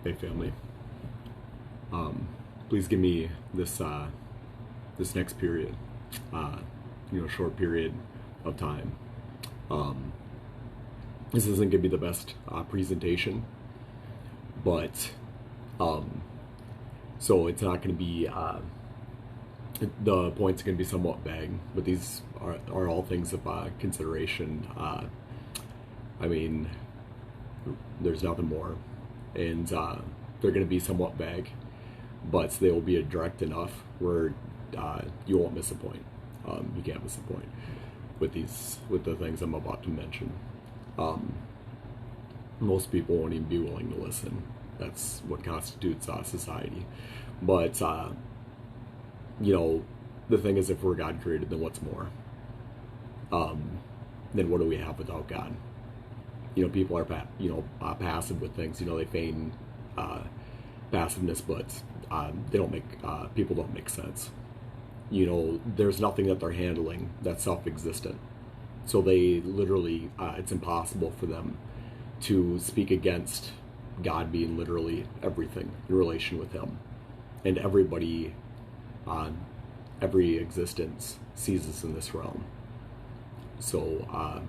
Hey family, please give me this this next period, uh, short period of time. Um, this isn't gonna be the best presentation, but um, so it's not gonna be the points are gonna be somewhat vague, but these are all things of consideration. I mean, there's nothing more, and they're going to be somewhat vague, but they will be direct enough where you won't miss a point. You can't miss a point with the things I'm about to mention. Most people won't even be willing to listen. That's what constitutes society. But the thing is, if we're God created, then what's more? Then what do we have without God? People are passive with things. They feign passiveness, but they don't make people don't make sense. There's nothing that they're handling that's self-existent. So they literally, it's impossible for them to speak against God being literally everything in relation with Him, and everybody, every existence sees us in this realm. So.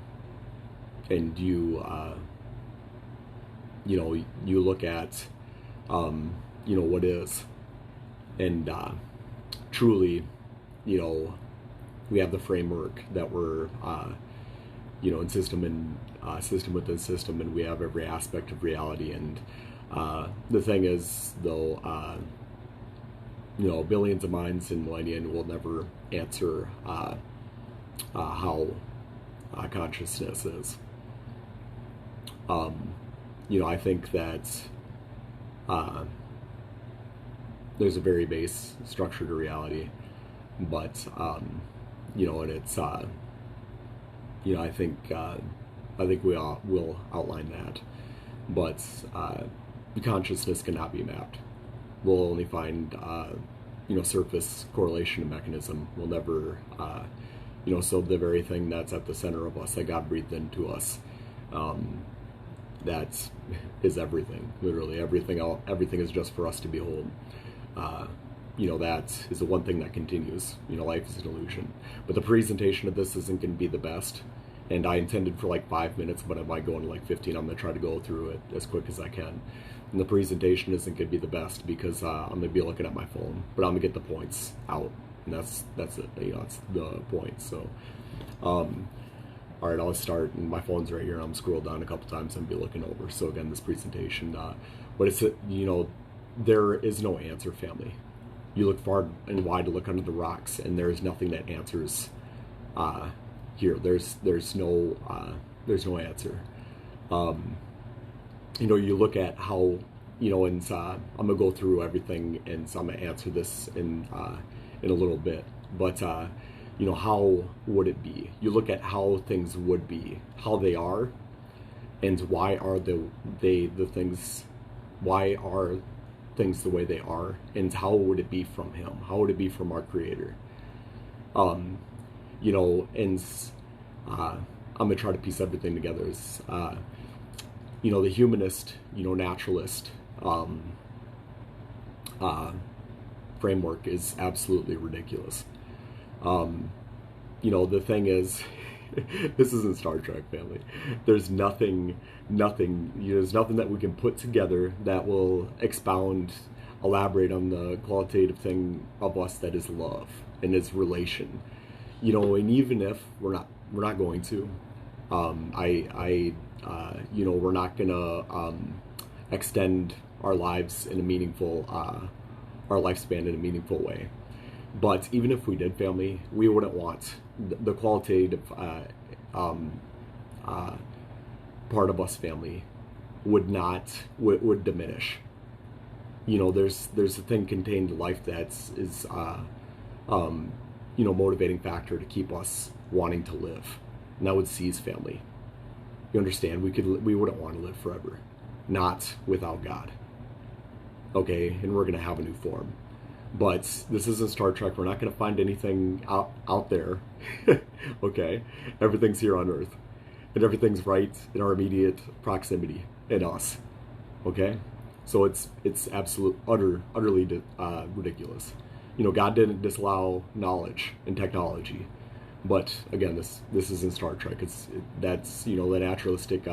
And you look at, what is, and truly, we have the framework that we're, in system within system, and we have every aspect of reality. And the thing is, though, billions of minds in millennia will never answer how consciousness is. I think that there's a very base structure to reality, but and it's I think we all will outline that, but consciousness cannot be mapped. We'll only find surface correlation and mechanism. We'll never so the very thing that's at the center of us that God breathed into us. That is everything. Literally everything. Everything is just for us to behold. That is the one thing that continues. Life is an illusion. But the presentation of this isn't going to be the best. And I intended for like 5 minutes, but I might go into like 15. I'm going to try to go through it as quick as I can. And the presentation isn't going to be the best because I'm going to be looking at my phone, but I'm going to get the points out. And that's it. That's the point. So. All right, I'll start, and my phone's right here, and I'm scrolled down a couple times and be looking over. So again, this presentation, but it's there is no answer, family. You look far and wide to look under the rocks, and there is nothing that answers here. There's no answer. You look at how and I'm gonna go through everything, and so I'm gonna answer this in a little bit, but. How would it be? You look at how things would be, how they are, and why are the things, why are things the way they are, and how would it be from Him? How would it be from our Creator? And I'm gonna try to piece everything together. As, the humanist, naturalist framework is absolutely ridiculous. The thing is, this isn't Star Trek, family. There's nothing, there's nothing that we can put together that will elaborate on the qualitative thing of us that is love and is relation. And even if we're not going to, we're not gonna extend our lives in a meaningful, our lifespan in a meaningful way. But even if we did, family, we wouldn't want the qualitative part of us, family, would diminish. There's a thing contained in life that's motivating factor to keep us wanting to live, and that would seize, family. You understand? We wouldn't want to live forever, not without God. Okay, and we're gonna have a new form. But this isn't Star Trek. We're not going to find anything out there. Okay? Everything's here on Earth. And everything's right in our immediate proximity in us. Okay? So it's utterly ridiculous. God didn't disallow knowledge and technology, but again, this is in Star Trek. That's the naturalistic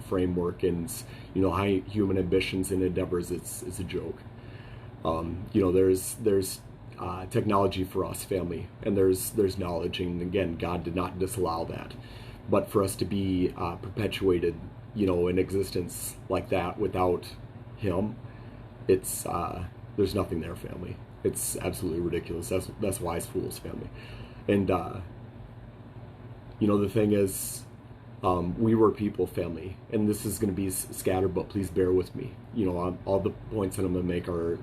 framework, and high human ambitions and endeavors. It's a joke. There's technology for us, family, and there's knowledge, and again, God did not disallow that. But for us to be perpetuated, in existence like that without Him, it's there's nothing there, family. It's absolutely ridiculous. That's wise fools, family. And the thing is, we were people, family, and this is going to be scattered, but please bear with me. All the points that I'm going to make are,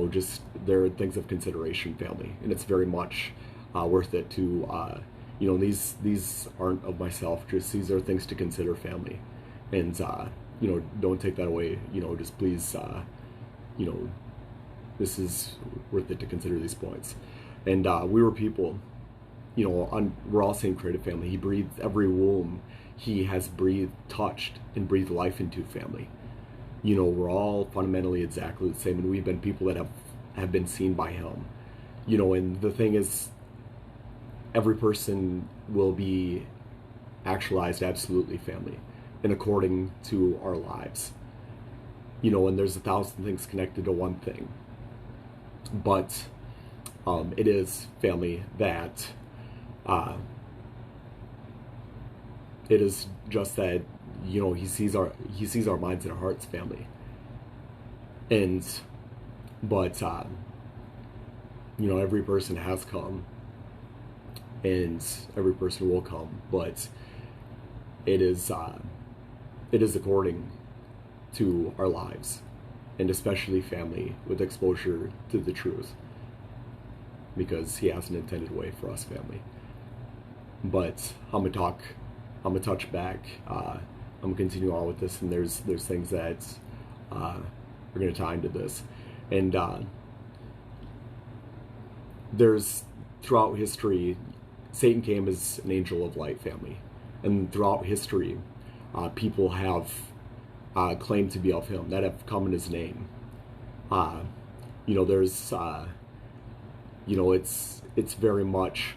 just they're things of consideration, family, and it's very much worth it to, these aren't of myself. Just these are things to consider, family, and don't take that away. Just please, this is worth it to consider these points. And we were people. We're all same creative, family. He breathed every womb He has touched and breathed life into, family. We're all fundamentally exactly the same, and we've been people that have been seen by Him. And the thing is, every person will be actualized absolutely, family, and according to our lives. And there's 1,000 things connected to one thing. But it is, family, that it is just that he sees our minds and our hearts, family. But every person has come, and every person will come, but it is according to our lives, and especially, family, with exposure to the truth, because He has an intended way for us, family. But I'm gonna touch back. I'm gonna continue on with this, and there's things that are gonna tie into this, and there's throughout history, Satan came as an angel of light, family, and throughout history, people have claimed to be of Him, that have come in His name. There's it's very much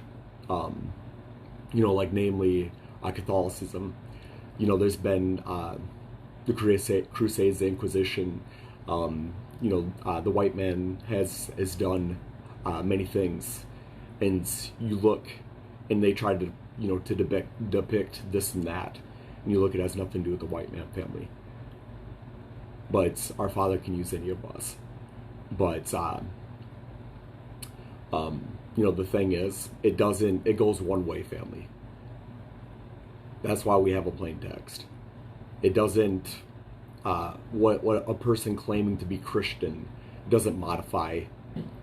namely Catholicism. There's been the Crusades, the Inquisition. The white man has done many things, and you look, and they try to depict this and that, and you look, it has nothing to do with the white man, family. But our Father can use any of us. But the thing is, it goes one way, family. That's why we have a plain text. It doesn't, what a person claiming to be Christian doesn't modify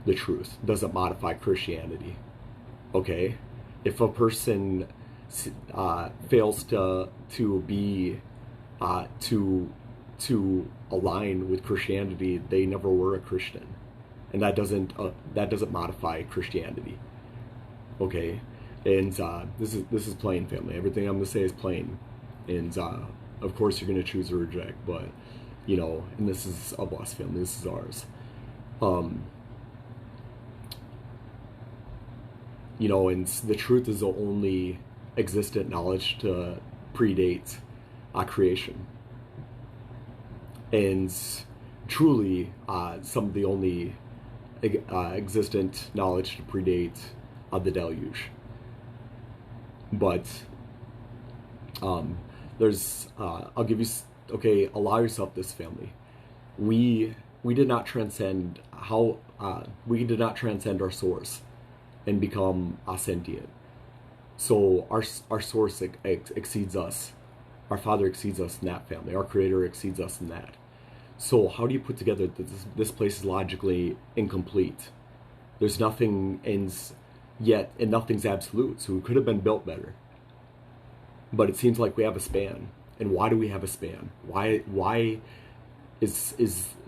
the truth, doesn't modify Christianity. Okay? If a person fails to be, to align with Christianity, they never were a Christian. And that doesn't modify Christianity. Okay? And this is plain, family. Everything I'm going to say is plain. And of course you're going to choose to reject, but and this is of us, family. This is ours. And the truth is the only existent knowledge to predate creation. And truly, some of the only existent knowledge to predate the deluge. But there's I'll give you, allow yourself this, family. We did not transcend we did not transcend our source and become sentient. So our source exceeds us. Our Father exceeds us in that, family. Our Creator exceeds us in that. So how do you put together that this place is logically incomplete? There's nothing ends yet, and nothing's absolute, so it could have been built better. But it seems like we have a span. And why do we have a span? Why is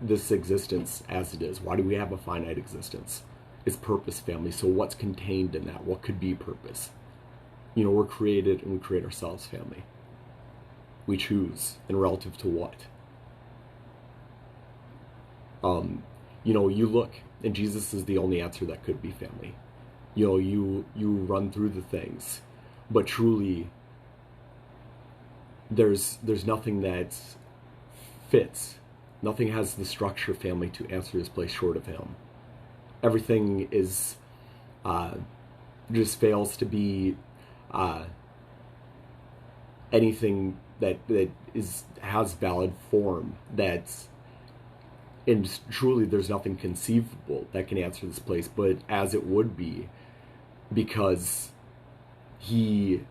this existence as it is? Why do we have a finite existence? It's purpose, family. So what's contained in that? What could be purpose? We're created, and we create ourselves, family. We choose, and relative to what? You look, and Jesus is the only answer that could be, family. You run through the things, but truly, there's nothing that fits. Nothing has the structure, family, to answer this place short of Him. Everything is just fails to be anything that has valid form. And truly, there's nothing conceivable that can answer this place, but as it would be, because He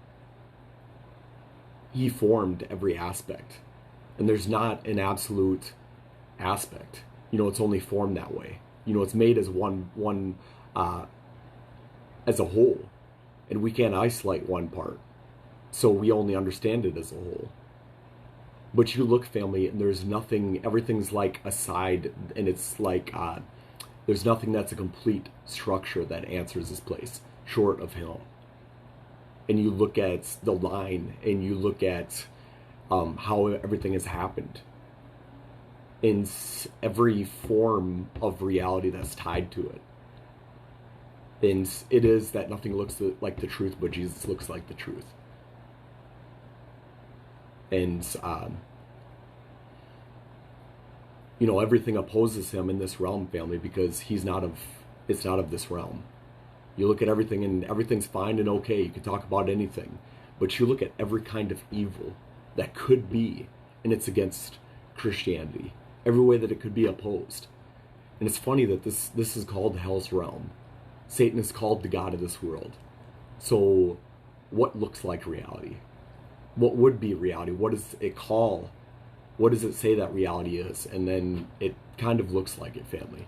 formed every aspect, and there's not an absolute aspect. It's only formed that way. It's made as one as a whole, and we can't isolate one part, so we only understand it as a whole. But you look, family, and there's nothing. Everything's like a side, and it's like there's nothing that's a complete structure that answers this place short of Him. And you look at the line, and you look at how everything has happened in every form of reality that's tied to it. And it is that nothing looks like the truth, but Jesus looks like the truth. And everything opposes Him in this realm, family, because it's not of this realm. You look at everything, and everything's fine and okay. You can talk about anything, but you look at every kind of evil that could be, and it's against Christianity. Every way that it could be opposed. And it's funny that this is called hell's realm. Satan is called the god of this world. So what looks like reality? What would be reality? What does it call? What does it say that reality is? And then it kind of looks like it, family.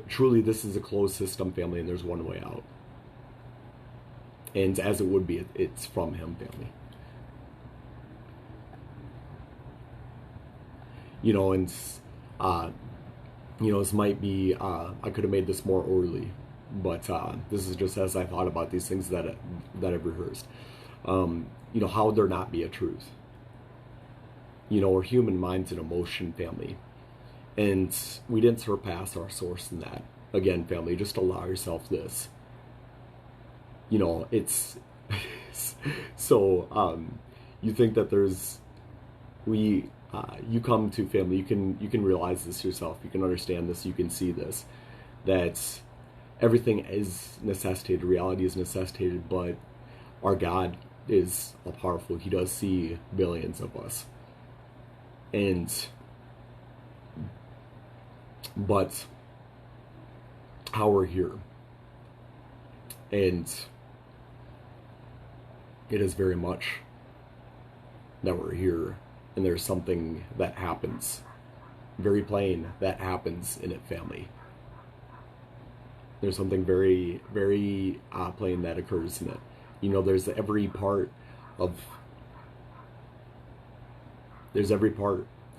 Truly, this is a closed system, family, and there's one way out. And as it would be, it's from Him, family. This might be, I could have made this more orderly, but this is just as I thought about these things that I've rehearsed. How there not be a truth? We're human minds and emotion, family. And we didn't surpass our source in that. Again, family, just allow yourself this. It's so you think that you come to, family, you can realize this yourself, you can understand this, you can see this, that everything is necessitated, reality is necessitated, but our God is all powerful. He does see billions of us. But how we're here, and it is very much that we're here, and there's something that happens, very plain, that happens in it, family. There's something very, very plain that occurs in it. There's every part that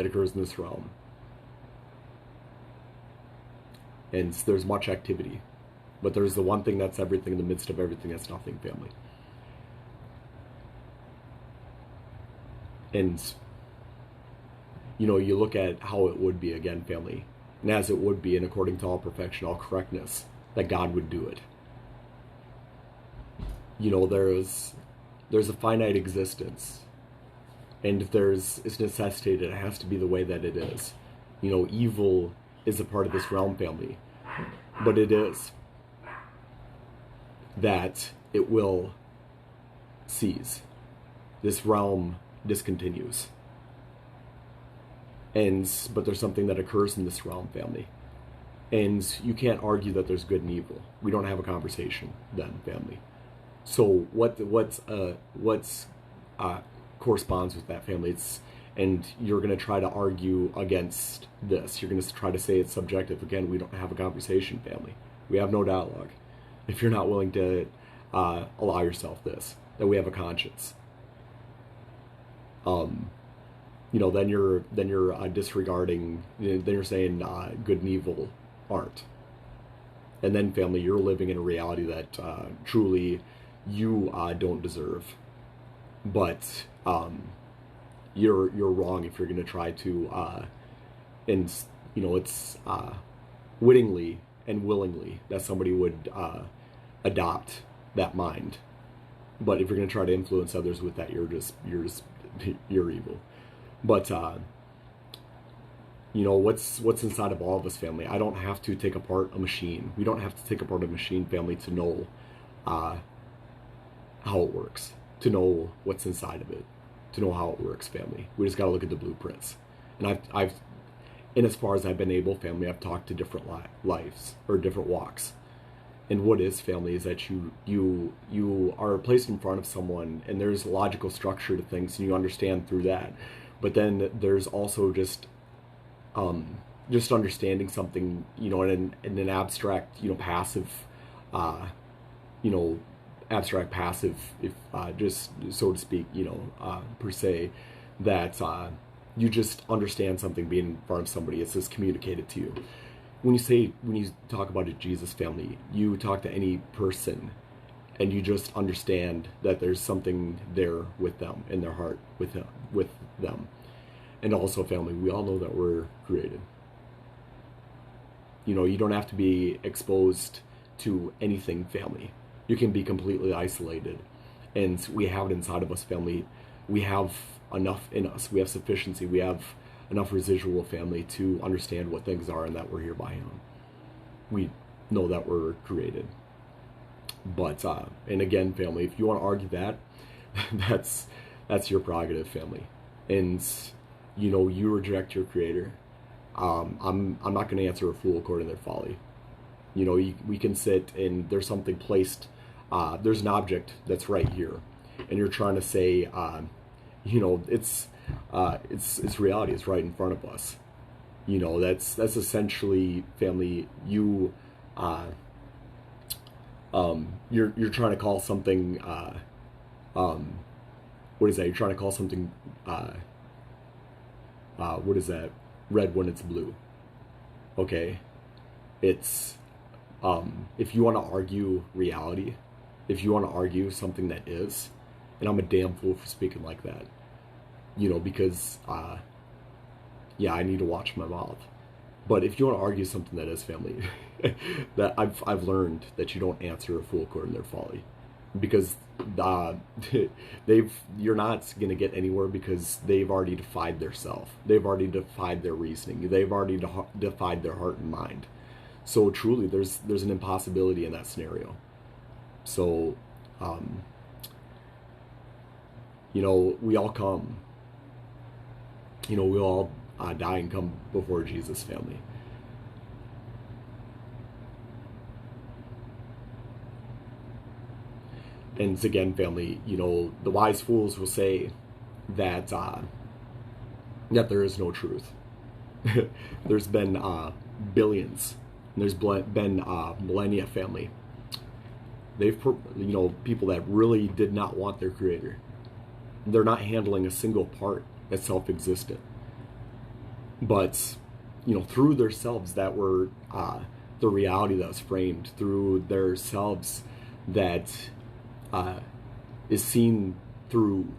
occurs in this realm. And there's much activity. But there's the one thing that's everything in the midst of everything that's nothing, family. And, you look at how it would be, again, family. And as it would be, and according to all perfection, all correctness, that God would do it. There's a finite existence. And if it's necessitated, it has to be the way that it is. Evil is a part of this realm, family. But it is that it will cease. This realm discontinues. But there's something that occurs in this realm, family. And you can't argue that there's good and evil. We don't have a conversation then, family. So what corresponds with that, family? And you're going to try to argue against this. You're going to try to say it's subjective. Again, we don't have a conversation, family. We have no dialogue. If you're not willing to allow yourself this, that we have a conscience. Then you're disregarding. Then you're saying good and evil aren't. And then, family, you're living in a reality that truly you don't deserve. But you're wrong if you're going to try to and it's wittingly and willingly that somebody would adopt that mind. But if you're going to try to influence others with that, you're evil. But what's inside of all of us, family. I don't have to take apart a machine. We don't have to take apart a machine, family, to know how it works, to know what's inside of it, to know how it works, family. We just got to look at the blueprints. And I've in as far as I've been able, family, I've talked to different lives or different walks. And what is, family, is that you are placed in front of someone, and there's logical structure to things, and you understand through that. But then there's also just understanding something, in an abstract, passive, abstract passive, if just so to speak, per se, that you just understand something being in front of somebody. It's just communicated to you. When you talk about a Jesus, family, you talk to any person, and you just understand that there's something there with them in their heart with them. And also, family, we all know that we're created. You don't have to be exposed to anything, family. You can be completely isolated. And we have it inside of us, family. We have enough in us. We have sufficiency. We have enough residual, family, to understand what things are and that we're here by Him. We know that we're created. But, and again, family, if you want to argue that, that's your prerogative, family. And, you reject your Creator. I'm not going to answer a fool according to their folly. We can sit and there's something placed, there's an object that's right here, and you're trying to say, it's reality. It's right in front of us. That's essentially, family. You're trying to call something. What is that? You're trying to call something. What is that? Red when it's blue. Okay, it's if you want to argue reality, if you want to argue something that is, and I'm a damn fool for speaking like that. Because, I need to watch my mouth. But if you want to argue something that is, family, that I've learned that you don't answer a fool according to their folly, because you're not gonna get anywhere, because they've already defied their self. They've already defied their reasoning. They've already defied their heart and mind. So truly, there's an impossibility in that scenario. So, we all come. We all die and come before Jesus, family. And again, family, the wise fools will say that there is no truth. There's been billions. There's been millennia, family. They've, people that really did not want their Creator. They're not handling a single part that's self-existent. But, through their selves that were the reality that was framed, through their selves that is seen through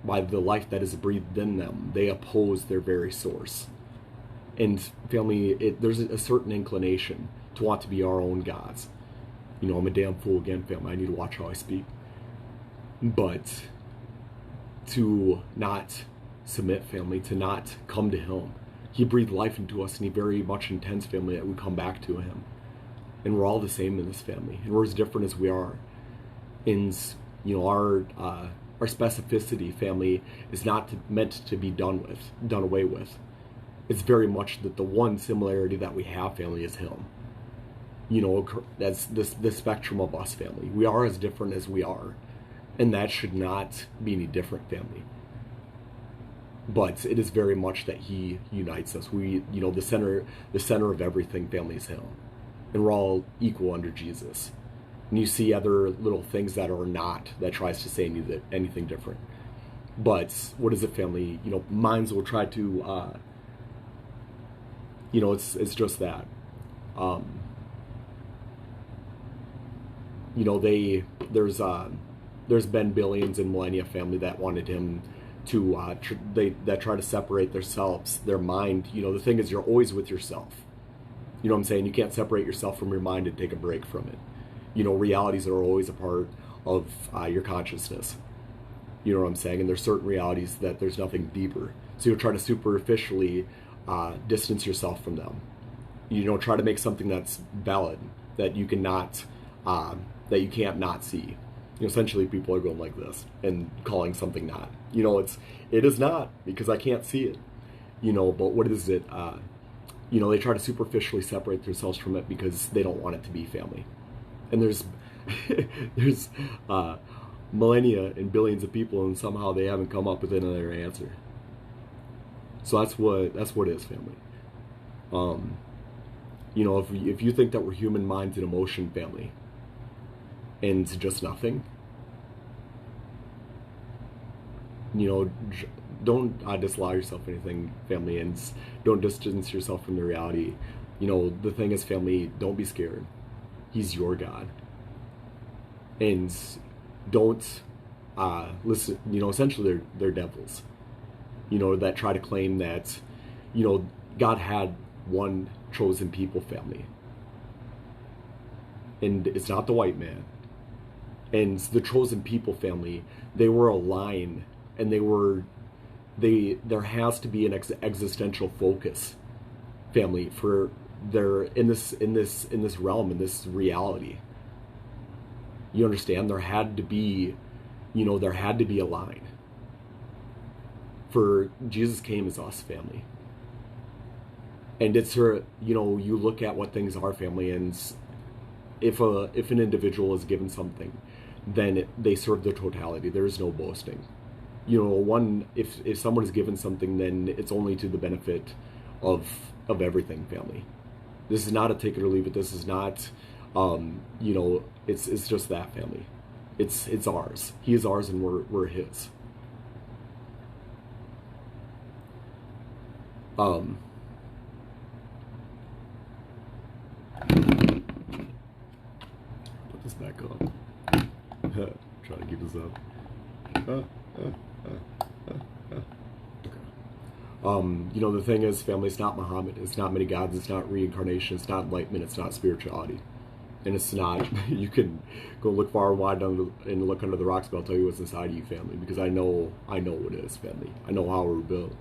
by the life that is breathed in them, they oppose their very source. And family, there's a certain inclination to want to be our own gods. I'm a damn fool again, family. I need to watch how I speak. But to not submit, family, to not come to Him. He breathed life into us, and He very much intends, family, that we come back to Him. And we're all the same in this family, and we're as different as we are. And our specificity, family, is not meant to be done away with. It's very much that the one similarity that we have, family, is Him. That's the spectrum of us, family. We are as different as we are. And that should not be any different, family. But it is very much that He unites us. We, the center of everything, family, is Him. And we're all equal under Jesus. And you see other little things that are not, that tries to say anything different. But what is it, family? Minds will try to, it's just that. There's been billions in millennia, family, that wanted Him that try to separate themselves, their mind. The thing is, you're always with yourself. You know what I'm saying? You can't separate yourself from your mind and take a break from it. Realities are always a part of your consciousness. You know what I'm saying? And there's certain realities that there's nothing deeper. So you'll try to superficially distance yourself from them. Try to make something that's valid, that you cannot, that you can't not see. Essentially, people are going like this and calling something not. It is not, because I can't see it. But what is it? They try to superficially separate themselves from it because they don't want it to be family. And there's there's millennia and billions of people, and somehow they haven't come up with another answer. So that's what is family. If you think that we're human minds and emotion family, and just nothing, don't disallow yourself anything, family, and don't distance yourself from the reality. The thing is, family, don't be scared. He's your God. And don't listen. Essentially, they're devils. That try to claim that, God had one chosen people, family, and it's not the white man. And the chosen people, family, they were a line, and there has to be an existential focus, family, for their in this realm, in this reality. You understand? There had to be a line. For Jesus came as us, family. And it's her, you look at what things are, family, and if an individual is given something, then they serve the totality. There is no boasting. If someone is given something, then it's only to the benefit of everything, family. This is not a take it or leave it. This is not, it's just that, family. It's ours. He is ours, and we're his. Put this back up. Try to keep this up. The thing is, family, it's not Muhammad. It's not many gods. It's not reincarnation. It's not enlightenment. It's not spirituality. And it's not, you can go look far and wide and look under the rocks, but I'll tell you what's inside of you, family, because I know what it is, family. I know how we're built,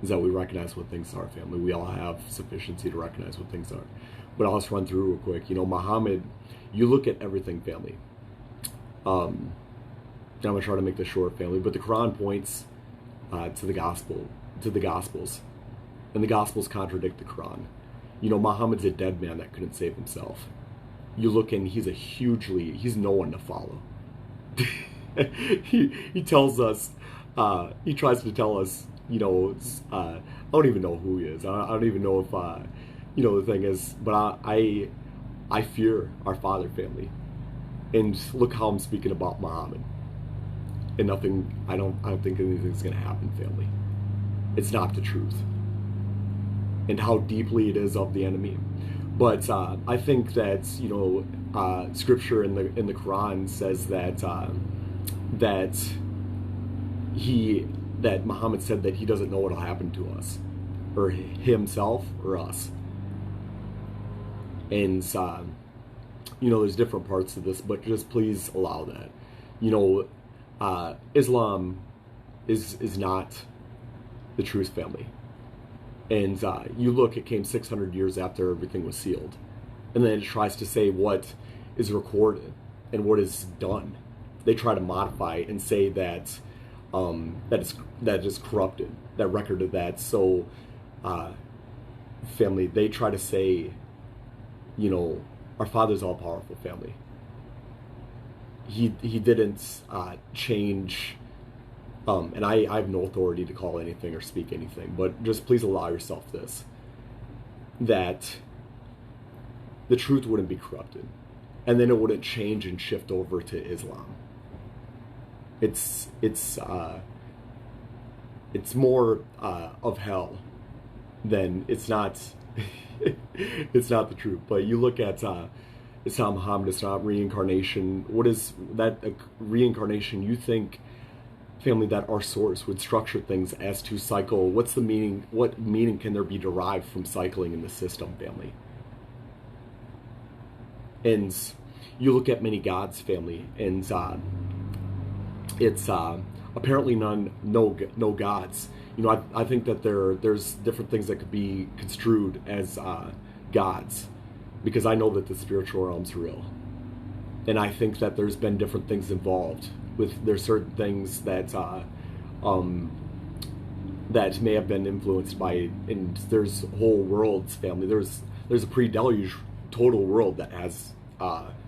is that we recognize what things are, family. We all have sufficiency to recognize what things are. But I'll just run through real quick. Muhammad, you look at everything, family. I'm going to try to make this short, family, but the Quran points to the Gospels, and the Gospels contradict the Quran. Muhammad's a dead man that couldn't save himself. You look, and he's no one to follow. he tells us, he tries to tell us, I don't even know who he is. I don't even know if, the thing is, but I fear our father, family. And look how I'm speaking about Muhammad. And nothing, I don't think anything's going to happen, family. It's not the truth. And how deeply it is of the enemy. But I think that, scripture in the Quran says that Muhammad said that he doesn't know what'll happen to us, or himself or us. And there's different parts of this, but just please allow that. Islam is not the truth, family. And you look, it came 600 years after everything was sealed. And then it tries to say what is recorded and what is done. They try to modify and say that that is corrupted, that record of that. So, family, they try to say, our Father's all-powerful, family. He didn't change... and I have no authority to call anything or speak anything, but just please allow yourself this, that the truth wouldn't be corrupted, and then it wouldn't change and shift over to Islam. It's more of hell than it's not. It's not the truth. But you look at it's not Muhammad. It's not reincarnation. What is that reincarnation? You think family, that our source would structure things as to cycle. What's the meaning? What meaning can there be derived from cycling in the system, family? And you look at many gods, family, and it's apparently no gods. I think that there's different things that could be construed as gods, because I know that the spiritual realm's real, and I think that there's been different things involved. There's certain things that that may have been influenced by, and there's whole worlds, family. There's a pre-deluge total world that has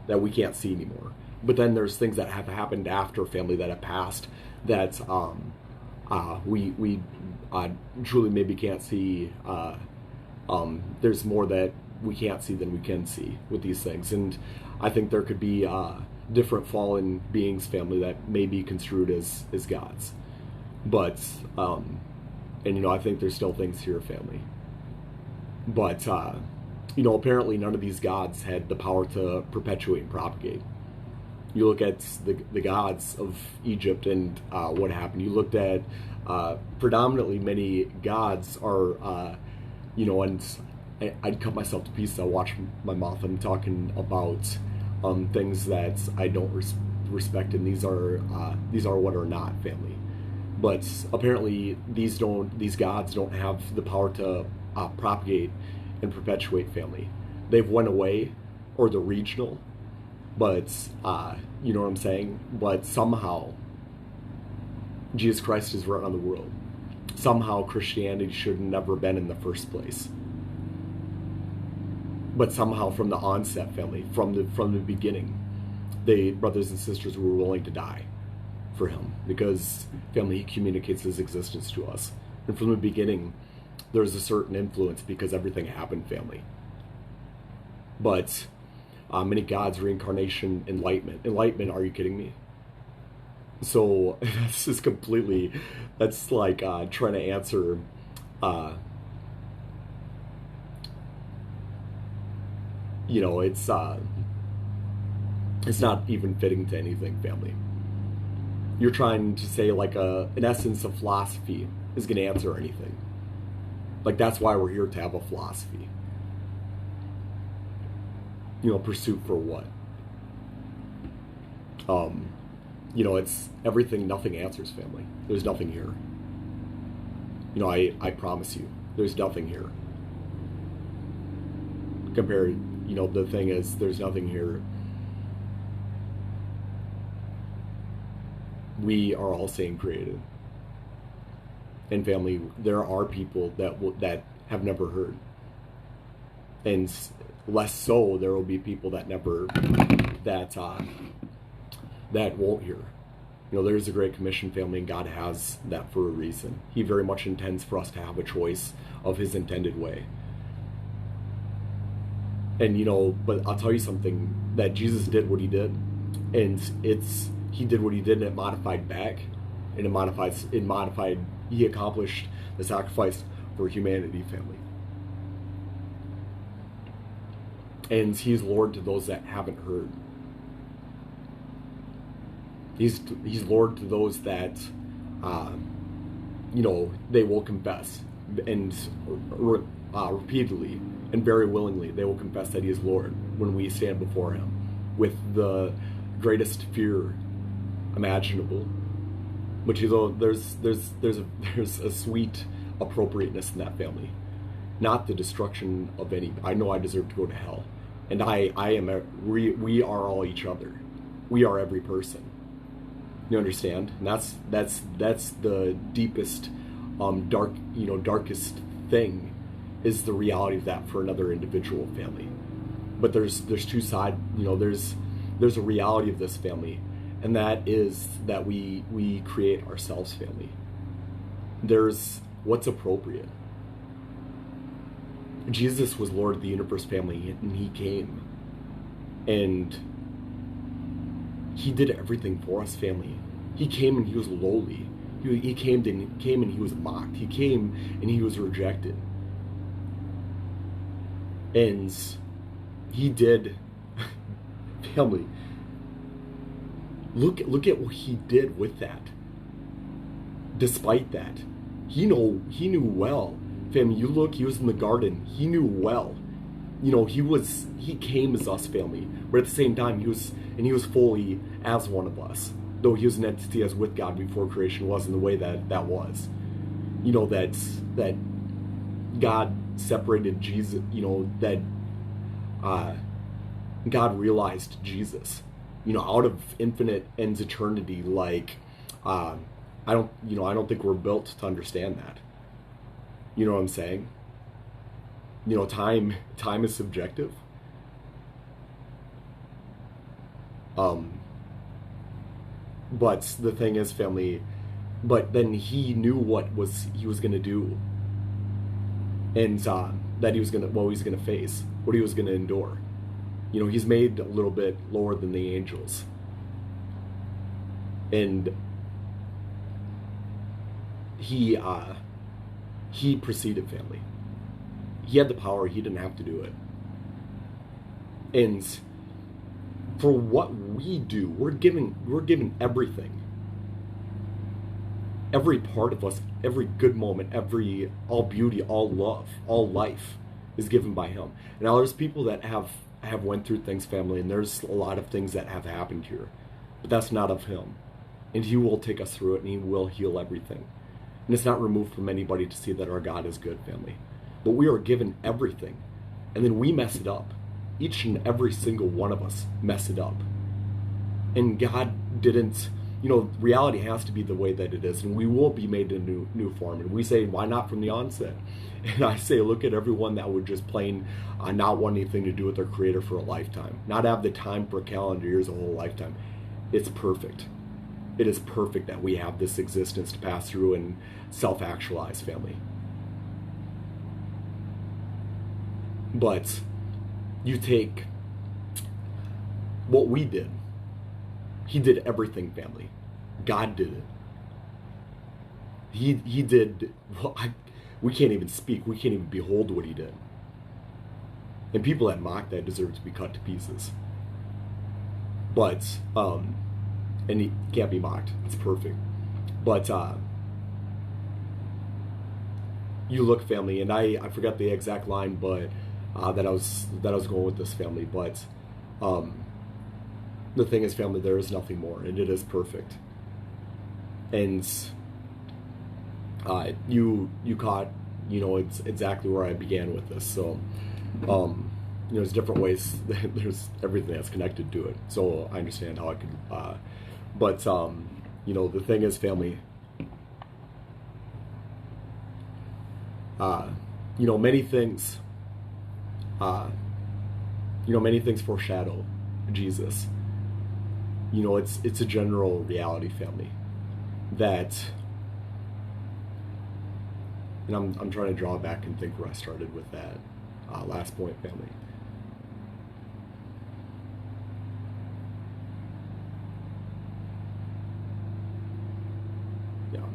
that we can't see anymore. But then there's things that have happened after, family, that have passed that we truly maybe can't see. There's more that we can't see than we can see with these things, and I think there could be different fallen beings, family, that may be construed as gods. But and I think there's still things here, family. But apparently none of these gods had the power to perpetuate and propagate. You look at the gods of Egypt and what happened. You looked at predominantly many gods are, and I'd cut myself to pieces. I watch my mouth. I'm talking about things that I don't respect, and these are what are not, family. But apparently these gods don't have the power to propagate and perpetuate, family. They've went away, or the regional, but you know what I'm saying? But somehow Jesus Christ is right on the world. Somehow Christianity should have never been in the first place. But somehow from the onset, family, from the beginning, the brothers and sisters were willing to die for him, because, family, he communicates his existence to us. And from the beginning, there's a certain influence because everything happened, family. But many gods, reincarnation, enlightenment, are you kidding me? So that's just completely, that's like trying to answer it's not even fitting to anything, family. You're trying to say like an essence of philosophy is going to answer anything. Like, that's why we're here, to have a philosophy. Pursuit for what? It's everything, nothing answers, family. There's nothing here. I promise you, there's nothing here. Compared, the thing is, there's nothing here. We are all same created. And, family, there are people that have never heard. And less so, there will be people that never, that won't hear. There's a Great Commission, family, and God has that for a reason. He very much intends for us to have a choice of his intended way. And, but I'll tell you something, that Jesus did what he did, and he did what he did, and it modified back, and he accomplished the sacrifice for humanity, family. And he's Lord to those that haven't heard. He's Lord to those that, they will confess, and repeatedly and very willingly they will confess that he is Lord when we stand before him with the greatest fear imaginable. But there's a sweet appropriateness in that, family. Not the destruction of any. I know I deserve to go to hell, and we are all each other. We are every person. You understand? And that's the deepest, darkest thing, is the reality of that for another individual, family. But there's two sides. There's a reality of this, family, and that is that we create ourselves, family. There's what's appropriate. Jesus was Lord of the universe, family, and he came, and he did everything for us, family. He came and he was lowly. He came and he was mocked. He came and he was rejected. And he did, family, look at what he did with that. despite that, he knew well. Family, you look, he was in the garden. He knew well. He came as us, family, but at the same time he was fully as one of us. Though he was an entity as with God before creation was, in the way that was. That God separated Jesus, that God realized Jesus, out of infinite ends eternity. Like, I don't think we're built to understand that. You know what I'm saying? Time is subjective. But the thing is, family, but then he knew he was gonna do, and that he was gonna face, what he was gonna endure. He's made a little bit lower than the angels, and he preceded, family. He had the power. He didn't have to do it. And for what we do, we're given everything. Every part of us, every good moment, all beauty, all love, all life is given by him. Now there's people that have went through things, family, and there's a lot of things that have happened here. But that's not of him. And he will take us through it, and he will heal everything. And it's not removed from anybody to see that our God is good, family. But we are given everything, and then we mess it up. Each and every single one of us mess it up. And God didn't, reality has to be the way that it is, and we will be made in a new form. And we say, why not from the onset? And I say, look at everyone that would just plain not want anything to do with their Creator for a lifetime, not have the time for calendar years, a whole lifetime. It's perfect. It is perfect that we have this existence to pass through and self-actualize, family. But you take what we did. He did everything, family. God did it. He did. We can't even speak. We can't even behold what he did. And people that mock that deserve to be cut to pieces. But and he can't be mocked. It's perfect. But you look, family, and I forgot the exact line, but that I was going with this, family. But the thing is, family, there is nothing more, and it is perfect. And you caught, it's exactly where I began with this. So there's different ways. There's everything that's connected to it. So I understand how I could. But the thing is, family. Many things. Many things foreshadow Jesus. It's a general reality, family, that, and I'm trying to draw back and think where I started with that last point, family. Yeah.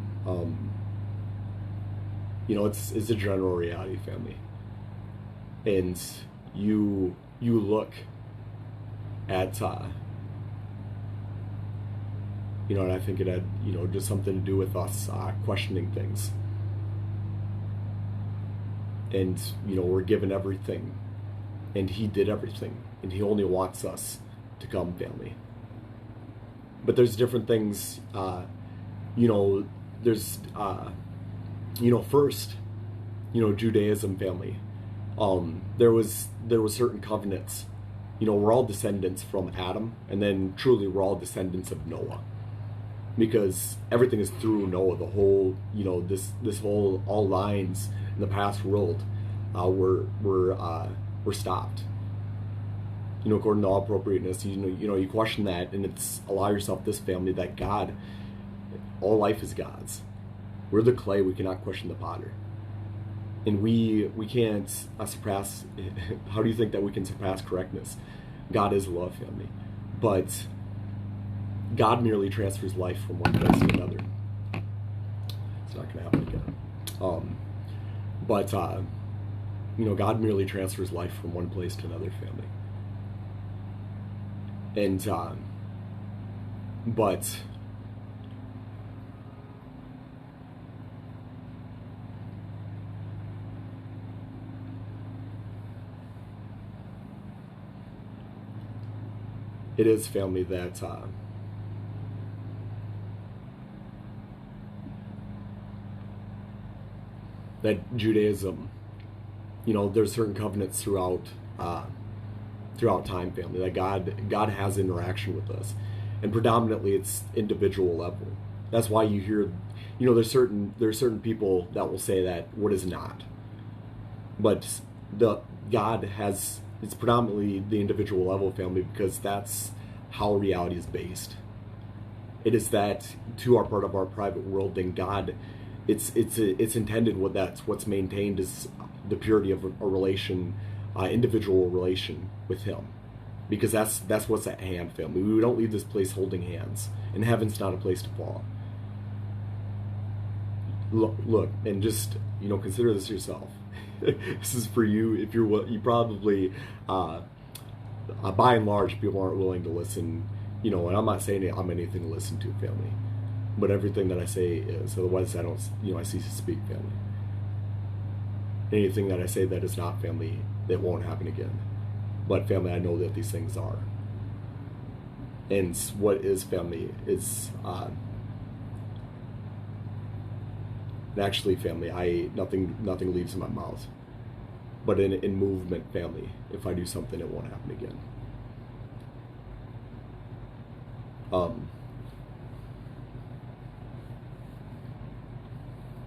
It's a general reality, family, and you look at and I think it had just something to do with us questioning things, and we're given everything, and he did everything, and he only wants us to come, family. But there's different things. There's first, Judaism, family. There was certain covenants. We're all descendants from Adam, and then truly we're all descendants of Noah, because everything is through Noah. The whole, this whole, all lines in the past world were stopped. According to all appropriateness, you question that, and it's allow yourself this, family, that God, all life is God's. We're the clay. We cannot question the potter. And we can't surpass. How do you think that we can surpass correctness? God is love, family. But God merely transfers life from one place to another. It's not going to happen again. But God merely transfers life from one place to another, family. And but it is, family, that Judaism, there's certain covenants throughout time, family, that God has interaction with us, and predominantly it's individual level. That's why you hear, there's certain people that will say that what is not, but it's predominantly the individual level, family, because that's how reality is based. It is that to our part of our private world, and God, it's intended. What's maintained is the purity of a relation, individual relation with Him, because that's what's at hand, family. We don't leave this place holding hands, and heaven's not a place to fall. Look, and just consider this yourself. This is for you. If you probably, by and large, people aren't willing to listen. And I'm not saying I'm anything to listen to, family, but everything that I say is. Otherwise, I don't. I cease to speak, family. Anything that I say that is not, family, it won't happen again. But family, I know that these things are. And what is, family, is actually, family, nothing leaves my mouth. But in movement, family, if I do something, it won't happen again.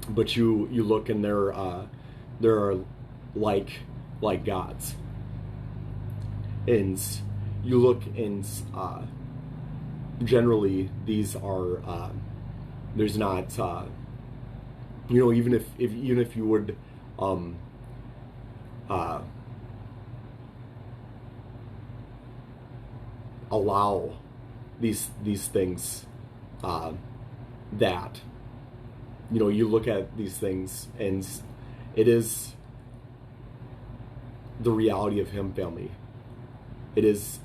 But you look, and there are like gods, and you look, and generally these are there's not even if you would allow these things, that you look at these things, and it is the reality of Him, family. It is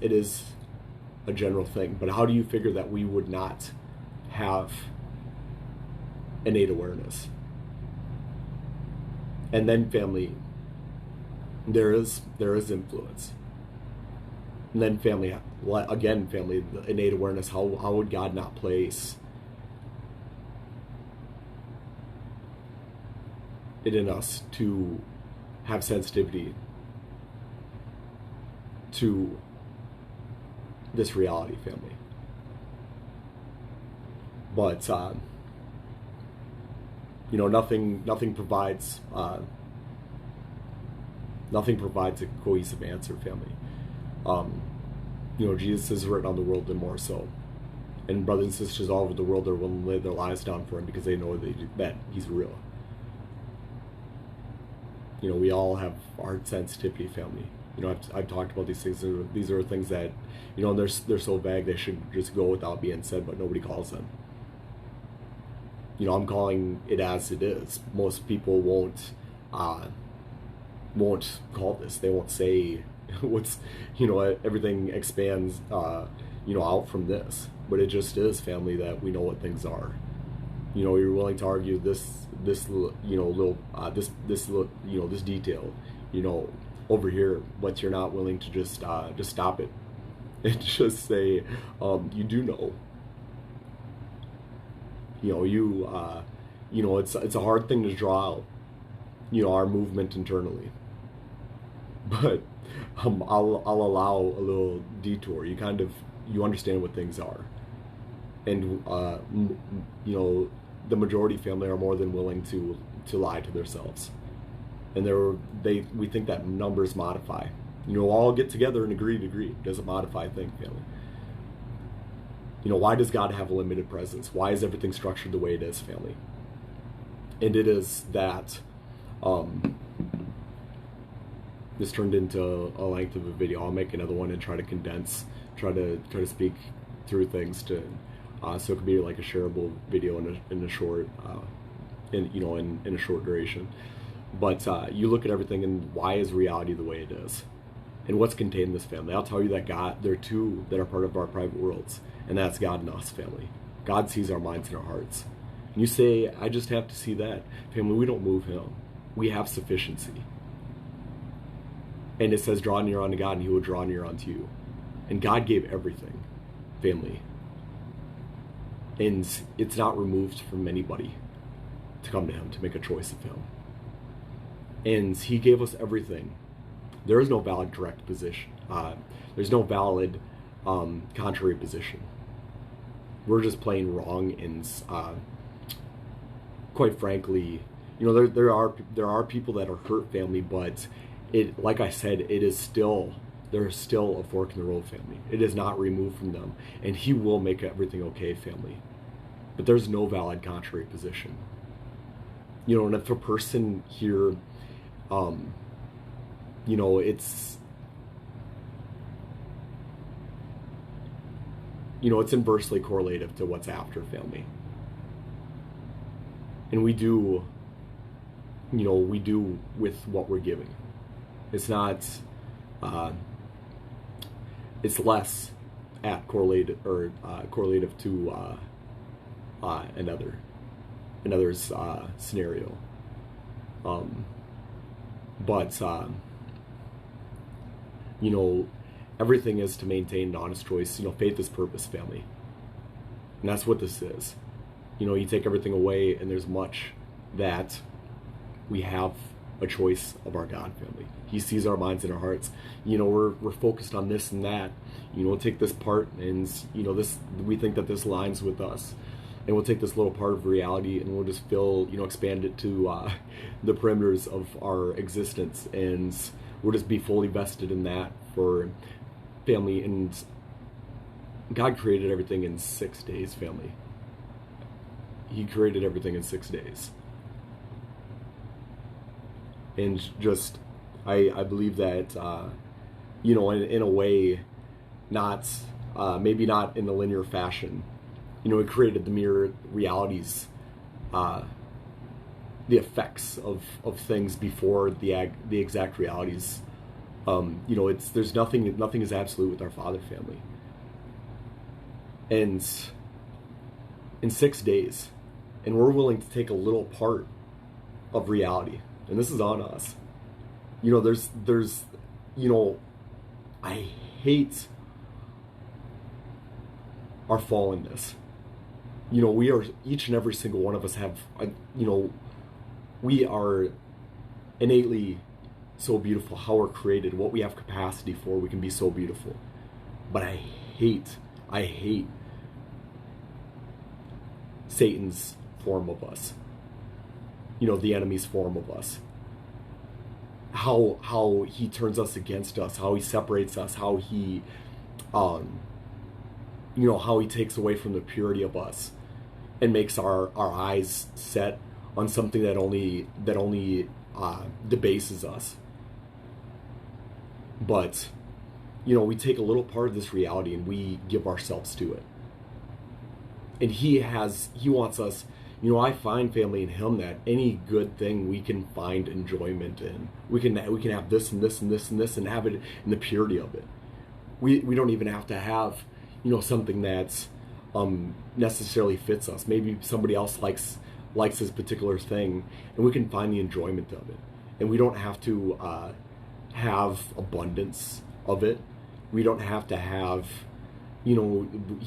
a general thing. But how do you figure that we would not have innate awareness? And then, family, there is influence. And then, family, again, family, the innate awareness. How would God not place it in us to have sensitivity to this reality, family? But nothing provides a cohesive answer, family. Jesus is written on the world, and more so. And brothers and sisters all over the world are willing to lay their lives down for Him because they know that He's real. We all have our sensitivity, family. I've talked about these things. These are things that, they're so vague they should just go without being said, but nobody calls them. I'm calling it as it is. Most people won't call this. They won't say what's, everything expands, out from this. But it just is, family, that we know what things are. You're willing to argue this detail, over here, but you're not willing to just stop it and just say, you do know. It's a hard thing to draw out, our movement internally. But I'll allow a little detour. You understand what things are, and the majority, family, are more than willing to lie to themselves, and we think that numbers modify. All get together and agree to agree. It doesn't modify a thing, family. Why does God have a limited presence? Why is everything structured the way it is, family? And it is that this turned into a length of a video. I'll make another one and try to condense, try to speak through things so it could be like a shareable video in a short in a short duration. But you look at everything, and why is reality the way it is? And what's contained in this, family? I'll tell you that there are two that are part of our private worlds, and that's God and us, family. God sees our minds and our hearts. And you say, I just have to see that. Family, we don't move Him. We have sufficiency. And it says, draw near unto God, and He will draw near unto you. And God gave everything, family. And it's not removed from anybody to come to him, to make a choice of him. And he gave us everything. There is no valid correct position. There's no valid contrary position. We're just plain wrong, and quite frankly, there are people that are hurt, family, but it, like I said, it is still, there is still a fork in the road, family. It is not removed from them, and he will make everything okay, family. But there's no valid contrary position. And if a person here, it's inversely correlative to what's after, family. And we do with what we're giving. It's not, it's less correlative to another's scenario. But everything is to maintain an honest choice. Faith is purpose, family. And that's what this is. You take everything away, and there's much that we have a choice of our God, family. He sees our minds and our hearts. We're focused on this and that. We'll take this part, and this, we think that this aligns with us, and we'll take this little part of reality, and we'll just expand it to the perimeters of our existence, and we'll just be fully vested in that for family. And God created everything in 6 days, family. He created everything in 6 days. And just, I believe that, in a way, not, maybe not in a linear fashion. It created the mirror realities, the effects of things before the exact realities. There's nothing is absolute with our Father, family. And in 6 days, and we're willing to take a little part of reality, and this is on us. There's I hate our fallenness. We are, each and every single one of us have, we are innately so beautiful, how we're created, what we have capacity for, we can be so beautiful. But I hate Satan's form of us. The enemy's form of us. How he turns us against us, how he separates us, how he how he takes away from the purity of us and makes our eyes set on something that only debases us. But we take a little part of this reality and we give ourselves to it. And he wants us, I find, family, in him, that any good thing we can find enjoyment in. We can have this and this and this and this and have it in the purity of it. We don't even have to have, something that's necessarily fits us. Maybe somebody else likes this particular thing, and we can find the enjoyment of it. And we don't have to have abundance of it. We don't have to have, he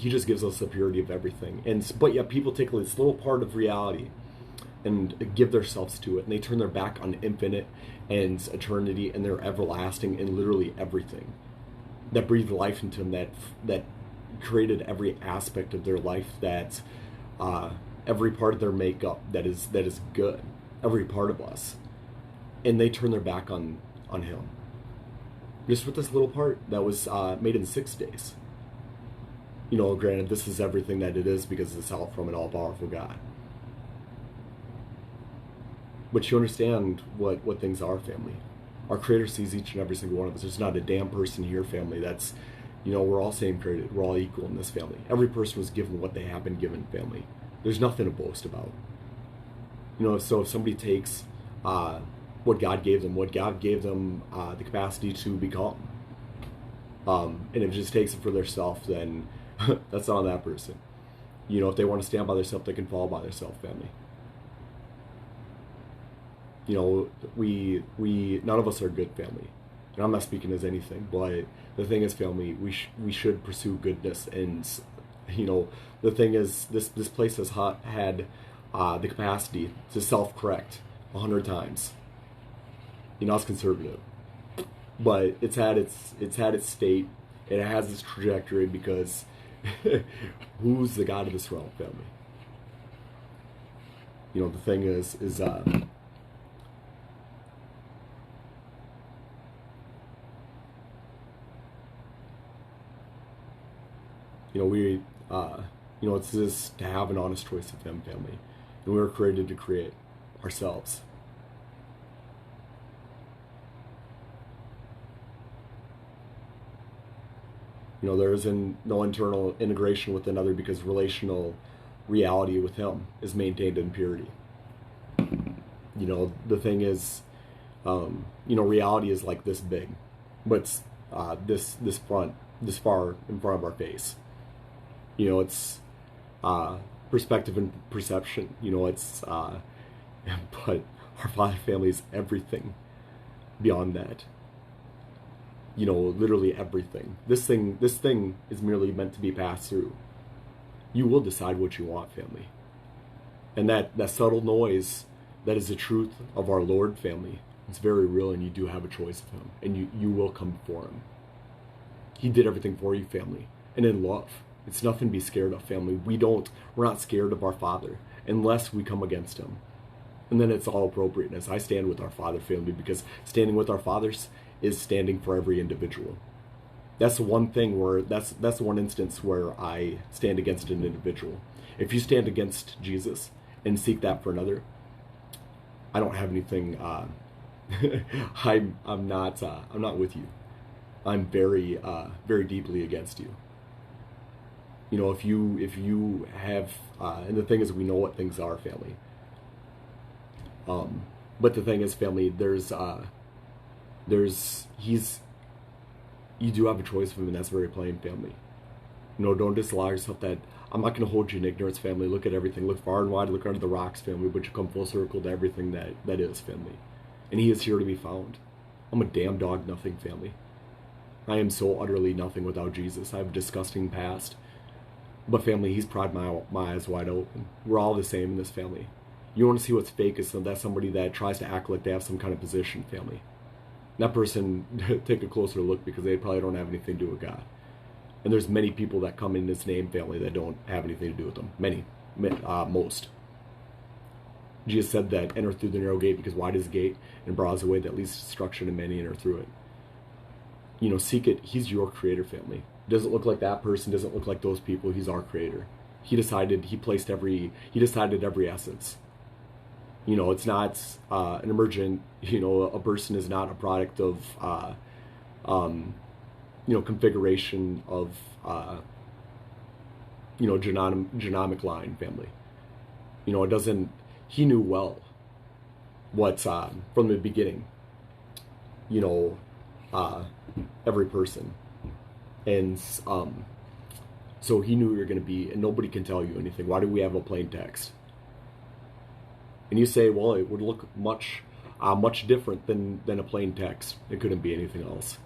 just gives us the purity of everything. But yet people take this little part of reality and give themselves to it, and they turn their back on infinite and eternity and their everlasting and literally everything that breathed life into them, that created every aspect of their life, that every part of their makeup that is good, every part of us, and they turn their back on him just with this little part that was made in 6 days. Granted, this is everything that it is because it's out from an all-powerful God. But you understand what things are, family. Our Creator sees each and every single one of us. There's not a damn person here, family, that's, we're all same created. We're all equal in this family. Every person was given what they have been given, family. There's nothing to boast about. So if somebody takes what God gave them the capacity to become, and if it just takes it for themselves, then that's on that person. If they want to stand by themselves, they can fall by themselves, family. We none of us are good, family. And I'm not speaking as anything, but the thing is, family, we should pursue goodness. And the thing is, this place has had the capacity to self-correct 100 times. It's conservative, but it's had its state. It has its trajectory because who's the God of this realm, family? The thing is we it's this to have an honest choice of Him, family, and we were created to create ourselves. There is no internal integration with another because relational reality with Him is maintained in purity. The thing is, reality is like this big, but it's this far in front of our face. It's perspective and perception. It's but our Father family is everything beyond that. Literally everything. This thing is merely meant to be passed through. You will decide what you want, family. And that subtle noise, that is the truth of our Lord, family. It's very real, and you do have a choice of Him, and you will come before Him. He did everything for you, family, and in love. It's nothing to be scared of, family. We're not scared of our Father unless we come against Him. And then it's all appropriateness. I stand with our Father, family, because standing with our fathers is standing for every individual. That's the one thing that's the one instance where I stand against an individual. If you stand against Jesus and seek that for another, I don't have anything. I'm not with you. I'm very very deeply against you. If you have, and the thing is, we know what things are, family. But the thing is, family, you do have a choice of Him, and that's very plain, family. Don't disallow yourself that I'm not going to hold you in ignorance, family. Look at everything. Look far and wide. Look under the rocks, family. But you come full circle to everything that is, family. And He is here to be found. I'm a damn dog nothing, family. I am so utterly nothing without Jesus. I have a disgusting past. But family, He's pried my eyes wide open. We're all the same in this family. You want to see what's fake is that's somebody that tries to act like they have some kind of position, family. That person, take a closer look, because they probably don't have anything to do with God. And there's many people that come in His name, family, that don't have anything to do with Him. Most. Jesus said that enter through the narrow gate, because wide is the gate and broad is the way that leads to destruction, and many enter through it. Seek it. He's your creator, family. Doesn't look like that person, doesn't look like those people. He's our creator. He decided every essence. It's not an emergent, a person is not a product of, configuration of, genomic line, family. It doesn't, He knew well what, from the beginning, every person. And so He knew you're going to be, and nobody can tell you anything. Why do we have a plain text? And you say, well, it would look much different than a plain text. It couldn't be anything else.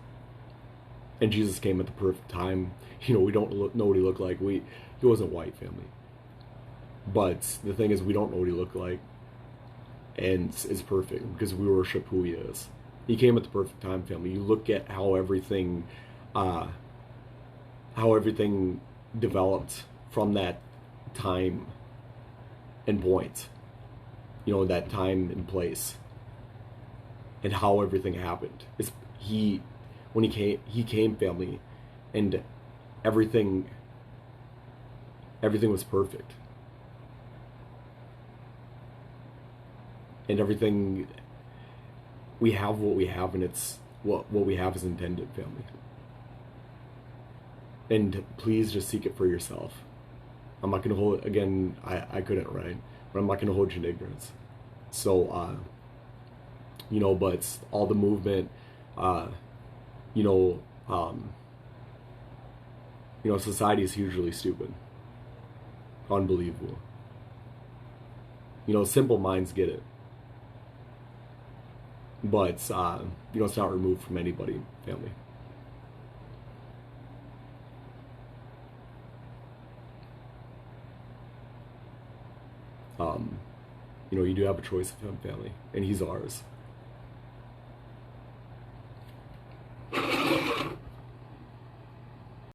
And Jesus came at the perfect time. We don't know what He looked like. He wasn't white, family. But the thing is, we don't know what He looked like. And it's perfect, because we worship who He is. He came at the perfect time, family. You look at how everything developed from that time and point. That time and place, and how everything happened. When he came, family, and everything was perfect, and everything, we have what we have, and it's what we have is intended, family. And please just seek it for yourself. I'm not going to hold, again, I couldn't, right? But I'm not going to hold you in ignorance. So, but all the movement, society is hugely stupid. Unbelievable. Simple minds get it. but it's not removed from anybody, family. You do have a choice of him, family, and he's ours.